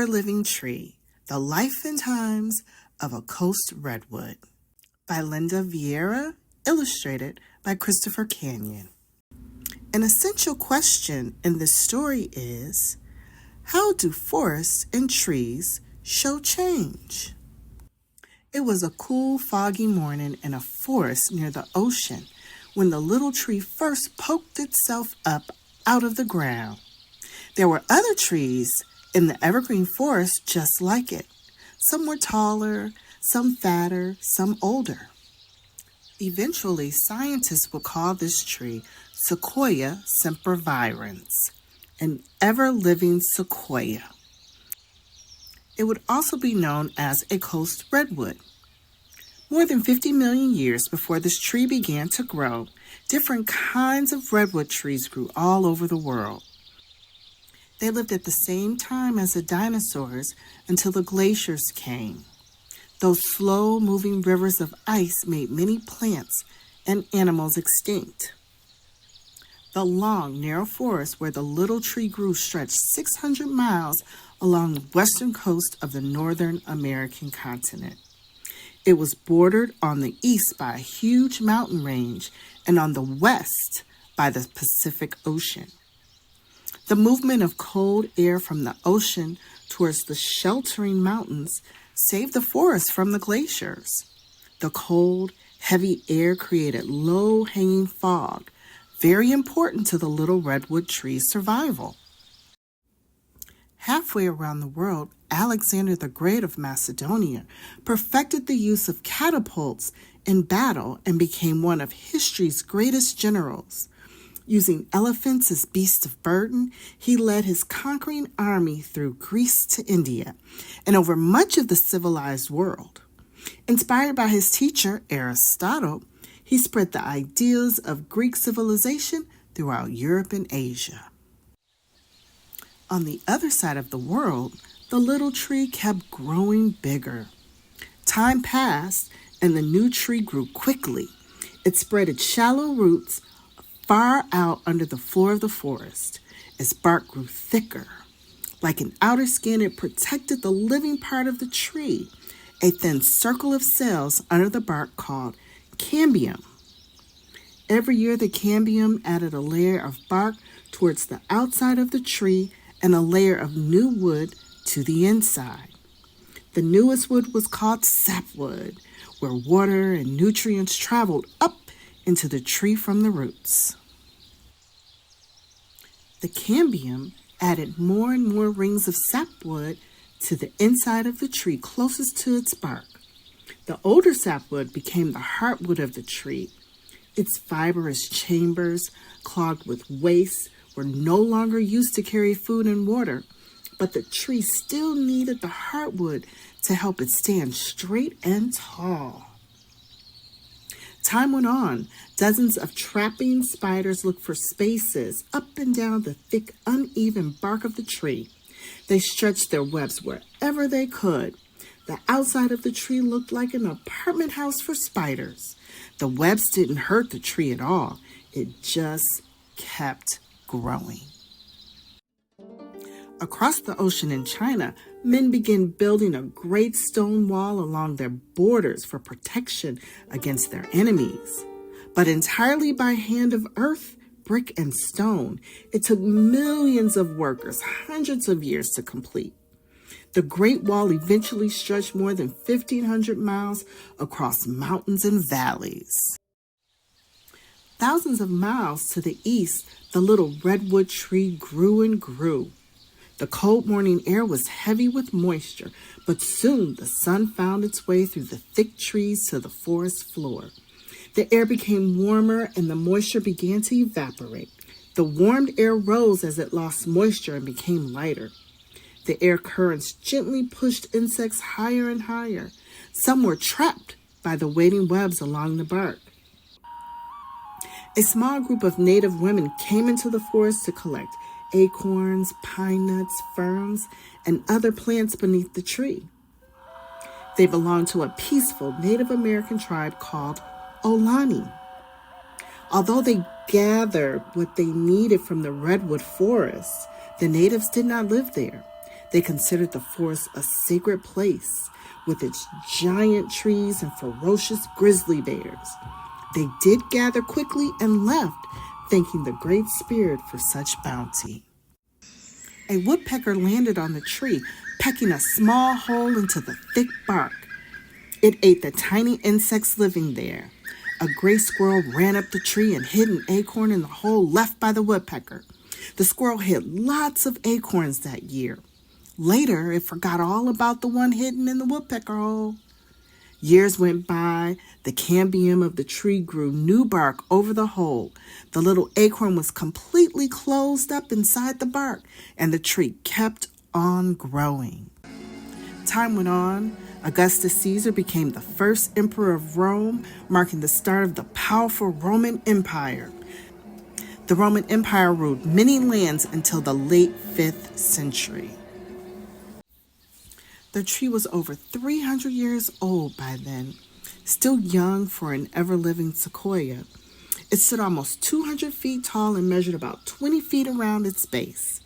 Ever-Living Tree, The Life and Times of a Coast Redwood by Linda Vieira, illustrated by Christopher Canyon. An essential question in this story is, how do forests and trees show change? It was a cool, foggy morning in a forest near the ocean when the little tree first poked itself up out of the ground. There were other trees in the evergreen forest just like it. Some were taller, some fatter, some older. Eventually, scientists would call this tree Sequoia sempervirens, an ever-living sequoia. It would also be known as a coast redwood. More than 50 million years before this tree began to grow, different kinds of redwood trees grew all over the world. They lived at the same time as the dinosaurs until the glaciers came. Those slow-moving rivers of ice made many plants and animals extinct. The long, narrow forest where the little tree grew stretched 600 miles along the western coast of the northern American continent. It was bordered on the east by a huge mountain range and on the west by the Pacific Ocean. The movement of cold air from the ocean towards the sheltering mountains saved the forest from the glaciers. The cold, heavy air created low-hanging fog, very important to the little redwood tree's survival. Halfway around the world, Alexander the Great of Macedonia perfected the use of catapults in battle and became one of history's greatest generals. Using elephants as beasts of burden, he led his conquering army through Greece to India and over much of the civilized world. Inspired by his teacher, Aristotle, he spread the ideals of Greek civilization throughout Europe and Asia. On the other side of the world, the little tree kept growing bigger. Time passed, and the new tree grew quickly. It spread its shallow roots far out under the floor of the forest. Its bark grew thicker. Like an outer skin, it protected the living part of the tree, a thin circle of cells under the bark called cambium. Every year, the cambium added a layer of bark towards the outside of the tree and a layer of new wood to the inside. The newest wood was called sapwood, where water and nutrients traveled up into the tree from the roots. The cambium added more and more rings of sapwood to the inside of the tree closest to its bark. The older sapwood became the heartwood of the tree. Its fibrous chambers, clogged with waste, were no longer used to carry food and water, but the tree still needed the heartwood to help it stand straight and tall. Time went on. Dozens of trapping spiders looked for spaces up and down the thick, uneven bark of the tree. They stretched their webs wherever they could. The outside of the tree looked like an apartment house for spiders. The webs didn't hurt the tree at all. It just kept growing. Across the ocean in China, men began building a great stone wall along their borders for protection against their enemies. But entirely by hand of earth, brick, and stone, it took millions of workers hundreds of years to complete. The Great Wall eventually stretched more than 1,500 miles across mountains and valleys. Thousands of miles to the east, the little redwood tree grew and grew. The cold morning air was heavy with moisture, but soon the sun found its way through the thick trees to the forest floor. The air became warmer and the moisture began to evaporate. The warmed air rose as it lost moisture and became lighter. The air currents gently pushed insects higher and higher. Some were trapped by the waiting webs along the bark. A small group of native women came into the forest to collect acorns, pine nuts, ferns, and other plants beneath the tree. They belonged to a peaceful Native American tribe called Ohlone. Although they gathered what they needed from the redwood forest, the natives did not live there. They considered the forest a sacred place with its giant trees and ferocious grizzly bears. They did gather quickly and left, thanking the Great Spirit for such bounty. A woodpecker landed on the tree, pecking a small hole into the thick bark. It ate the tiny insects living there. A gray squirrel ran up the tree and hid an acorn in the hole left by the woodpecker. The squirrel hid lots of acorns that year. Later, it forgot all about the one hidden in the woodpecker hole. Years went by. The cambium of the tree grew new bark over the hole. The little acorn was completely closed up inside the bark, and the tree kept on growing. Time went on. Augustus Caesar became the first emperor of Rome, marking the start of the powerful Roman Empire. The Roman Empire ruled many lands until the late 5th century. The tree was over 300 years old by then, still young for an ever-living sequoia. It stood almost 200 feet tall and measured about 20 feet around its base.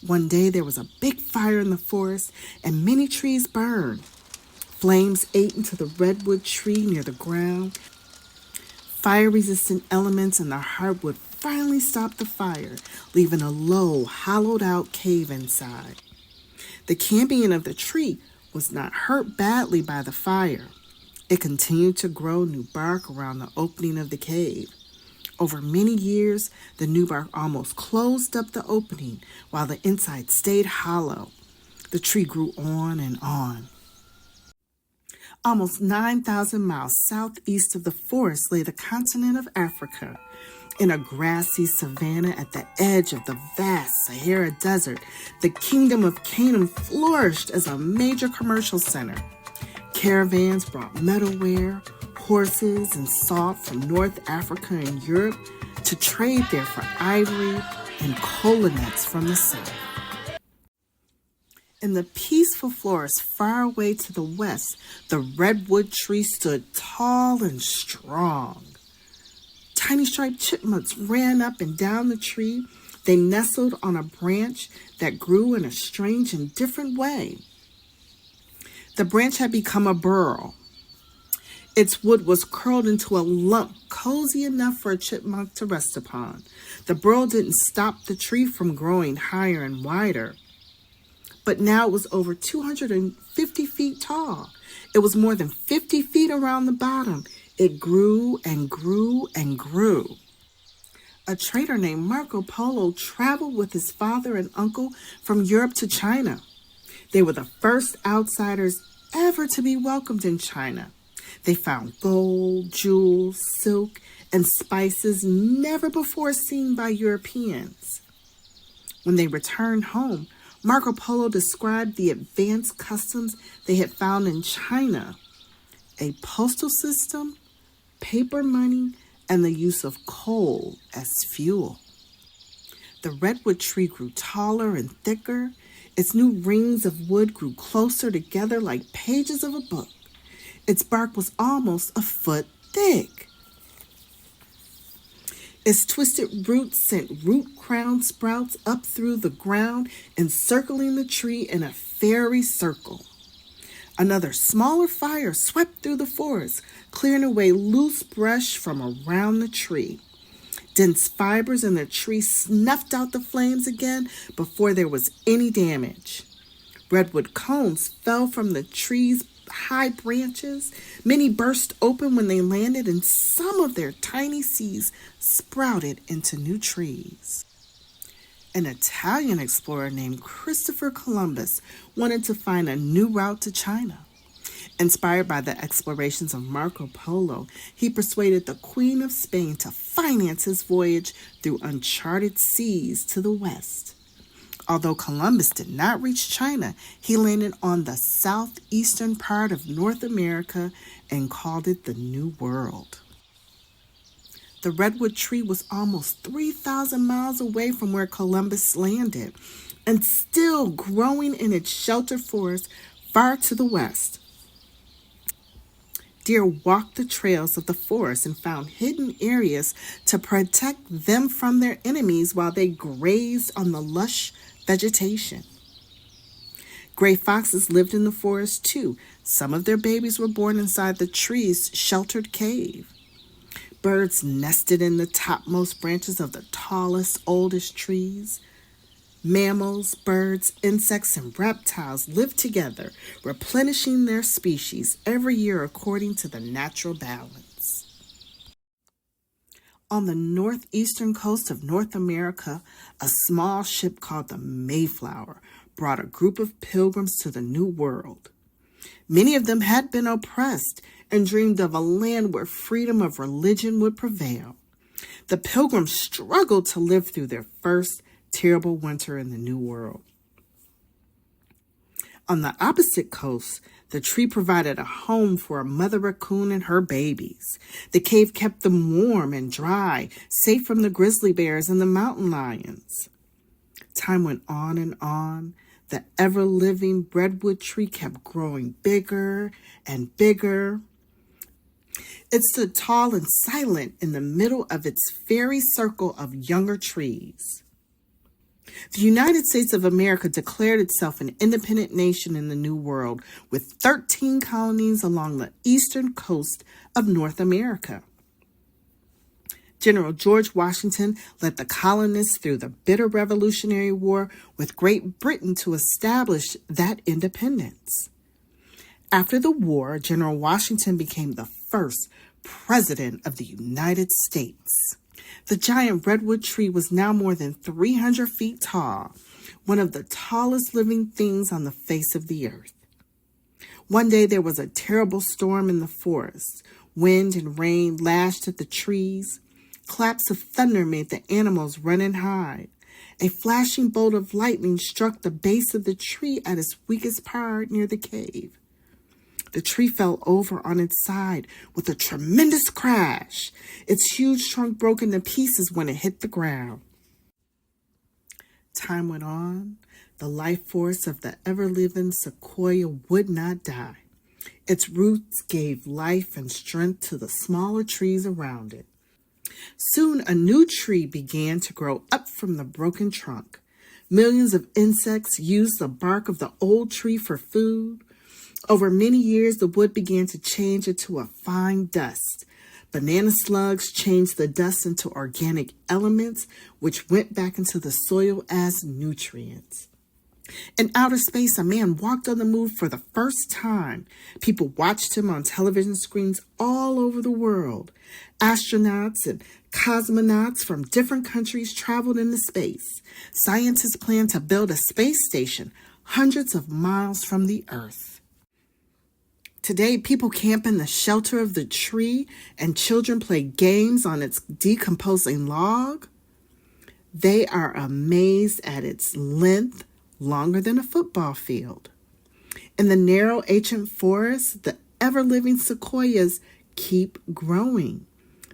One day there was a big fire in the forest and many trees burned. Flames ate into the redwood tree near the ground. Fire-resistant elements in the hardwood finally stopped the fire, leaving a low, hollowed-out cave inside. The cambium of the tree was not hurt badly by the fire. It continued to grow new bark around the opening of the cave. Over many years, the new bark almost closed up the opening while the inside stayed hollow. The tree grew on and on. Almost 9,000 miles southeast of the forest lay the continent of Africa. In a grassy savanna at the edge of the vast Sahara Desert, the kingdom of Canaan flourished as a major commercial center. Caravans brought metalware, horses, and salt from North Africa and Europe to trade there for ivory and kola nuts from the south. In the peaceful forest far away to the west, the redwood tree stood tall and strong. Tiny striped chipmunks ran up and down the tree. They nestled on a branch that grew in a strange and different way. The branch had become a burrow. Its wood was curled into a lump cozy enough for a chipmunk to rest upon. The burrow didn't stop the tree from growing higher and wider. But now it was over 250 feet tall. It was more than 50 feet around the bottom. It grew and grew and grew. A trader named Marco Polo traveled with his father and uncle from Europe to China. They were the first outsiders ever to be welcomed in China. They found gold, jewels, silk, and spices never before seen by Europeans. When they returned home, Marco Polo described the advanced customs they had found in China: a postal system, paper money, and the use of coal as fuel. The redwood tree grew taller and thicker. Its new rings of wood grew closer together like pages of a book. Its bark was almost a foot thick. Its twisted roots sent root-crowned sprouts up through the ground, encircling the tree in a fairy circle. Another smaller fire swept through the forest, clearing away loose brush from around the tree. Dense fibers in the tree snuffed out the flames again before there was any damage. Redwood cones fell from the tree's high branches. Many burst open when they landed, and some of their tiny seeds sprouted into new trees. An Italian explorer named Christopher Columbus wanted to find a new route to China. Inspired by the explorations of Marco Polo, he persuaded the Queen of Spain to finance his voyage through uncharted seas to the west. Although Columbus did not reach China, he landed on the southeastern part of North America and called it the New World. The redwood tree was almost 3,000 miles away from where Columbus landed, and still growing in its sheltered forest far to the west. Deer walked the trails of the forest and found hidden areas to protect them from their enemies while they grazed on the lush vegetation. Gray foxes lived in the forest too. Some of their babies were born inside the tree's sheltered cave. Birds nested in the topmost branches of the tallest, oldest trees. Mammals, birds, insects, and reptiles lived together, replenishing their species every year according to the natural balance. On the northeastern coast of North America, a small ship called the Mayflower brought a group of pilgrims to the New World. Many of them had been oppressed and dreamed of a land where freedom of religion would prevail. The pilgrims struggled to live through their first terrible winter in the New World. On the opposite coast, the tree provided a home for a mother raccoon and her babies. The cave kept them warm and dry, safe from the grizzly bears and the mountain lions. Time went on and on. The ever-living redwood tree kept growing bigger and bigger. It stood tall and silent in the middle of its fairy circle of younger trees. The United States of America declared itself an independent nation in the New World with 13 colonies along the eastern coast of North America. General George Washington led the colonists through the bitter Revolutionary War with Great Britain to establish that independence. After the war, General Washington became the first President of the United States. The giant redwood tree was now more than 300 feet tall, one of the tallest living things on the face of the earth. One day there was a terrible storm in the forest. Wind and rain lashed at the trees. Claps of thunder made the animals run and hide. A flashing bolt of lightning struck the base of the tree at its weakest part near the cave. The tree fell over on its side with a tremendous crash. Its huge trunk broke into pieces when it hit the ground. Time went on. The life force of the ever-living sequoia would not die. Its roots gave life and strength to the smaller trees around it. Soon a new tree began to grow up from the broken trunk. Millions of insects used the bark of the old tree for food. Over many years, the wood began to change into a fine dust. Banana slugs changed the dust into organic elements, which went back into the soil as nutrients. In outer space, a man walked on the moon for the first time. People watched him on television screens all over the world. Astronauts and cosmonauts from different countries traveled into space. Scientists plan to build a space station hundreds of miles from the Earth. Today, people camp in the shelter of the tree and children play games on its decomposing log. They are amazed at its length, longer than a football field. In the narrow ancient forest, the ever-living sequoias keep growing.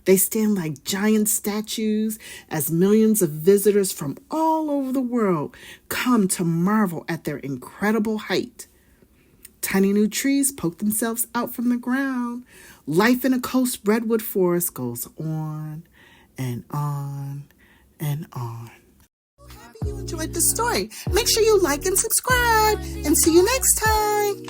They stand like giant statues as millions of visitors from all over the world come to marvel at their incredible height. Tiny new trees poke themselves out from the ground. Life in a coast redwood forest goes on and on and on. Happy you enjoyed the story. Make sure you like and subscribe, and see you next time.